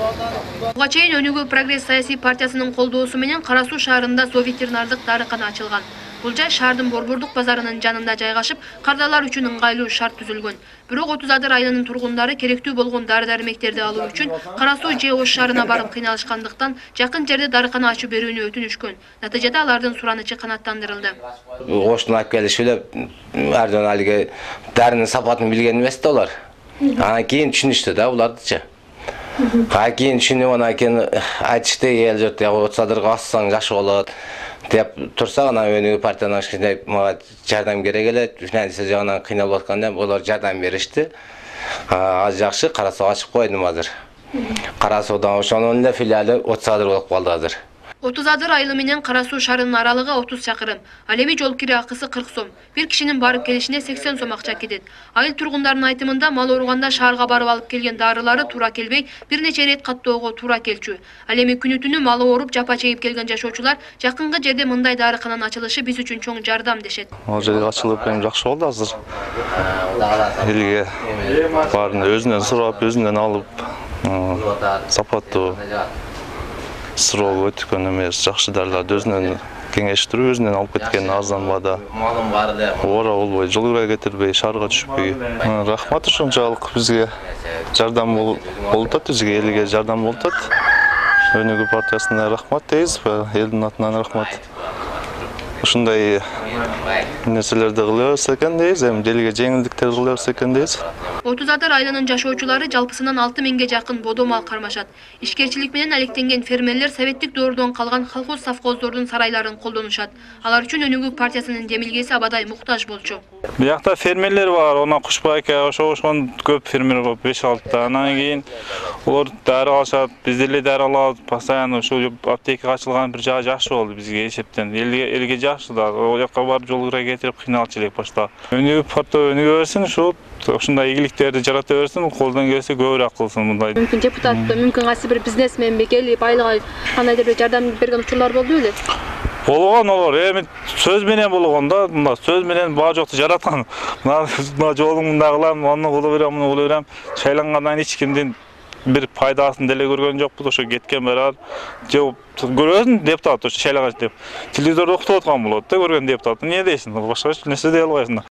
Буга чейин Өнүгүү Прогресс саясий партиясынын колдоосу менен Кара Суу шаарында зоо ветеринардык дарыкана ачылган. Бул жай шаардын Борбордук базарынын жанында жайгашып, кардалар үчүн ыңгайлуу шарт түзүлгөн. Бирок 30 адыр айылынын тургундары керектүү болгон дары-дармектерди алуу үчүн Кара Суу же Ош шаарына барып кыйналышкандыктан жакын жерде дарыкана ачуу берүүнү өтүнүшкөн. Натыйжада алардын суранычы канааттандырылды. Оштун алып келишип эле ардон алиге дарынын сапатын билген эмес да алар. Анан кийин түшүнүштү да булардычы. Кийин түшүнүп анан кийин айтышты эл журт 30 адырга ассаң жакшы болот деп турсак, анан Өнүгүү партиянын кичине мага жардам керек эле, финансы жагынан кыйналып атканда булар жардам беришти. Аз жакшы Кара Сууга ачып койдум азыр. Кара Суудан ошонун эле филиалы 30 адыр болуп калды азыр. 30 адыр айылы менен Кара Суу шаарынын аралыгы 30 чакырым. Ал эми жол кире акысы 40 сом. Бир кишинин барып келишине 80 сом акча кетет. Айыл тургундарынын айтымында мал ооруганда шаарга барып алып келген дарылары туура келбей, бир нече рет каттоого туура келчү. Ал эми күнү-түнү малы ооруп жапа чегип келген жашоочулар жакынкы жерде мындай дарыкананын ачылышы биз үчүн чоң жардам дешет. Ал жерге ачылып эми жакшы болду азыр. Элге баарын өзүнөн сурап, өзүнөн алып, сапаттуу сроого өткөн эмес, жакшы дарыларды өзүнөн кеңештирип, өзүнөн алып кеткен арзан баада. Ора болбой, жолура кетирбей, шаарга түшпөй. Рахмат ушунчалык бизге жардам болуп атат, бизге элге жардам болуп атат. Өнүгүү партиясына рахмат дейбиз, элдин атынан рахмат. Ушундай нерселерди кыла берсе экен дейбиз, эми элге жеңилдиктер кыла берсе экен дейбиз. 30 адыр айылынын жашоочулары жалпысынан 6000ге жакын бодо мал кармашат. Ишкерчилик менен алектенген фермерлер советтик доордон калган колхоз совхоздордун сарайларын колдонушат. Алар үчүн Өнүгүү партиясынын демилгеси абадай муктаж болчу. Биякта фермерлер бар, она Кушбайка, ошон көп фермер бар, 5-6 та. Анан кийин олар дары алышат, биз деле дары алабыз, постоянно ошо аптека ачылган бир жагы жакшы болду бизге эсептен. Элге жакшы да, ал жакка барып жолура кетирип кыйналчу элек башта. Өнүгүү партия өнүгө берсин, ушундай ийгиликтерди жарата берсин, колдон келсе көбүрөөк кылсын мындай. Мүмкүн депутат, мүмкүн кайсы бир бизнесменби келип айлыга кандайдыр бир жардам берген учурлар болду беле? Болгон олар, эми сөз менен болгон да, мында сөз менен баа жокту жараткан. Мына жолун мында кылам, аны кылып берем, муну кылып берем. Шайлангандан эч кимдин бир пайдасын деле көргөн жокпуз, ошо кеткен барар. Же көрөсүң депутат ошо шайлагач деп. Телевизордо уктуп аткан болот да көргөн депутат. Эмне дейсиң? Башка эч нерсе дей албайсың.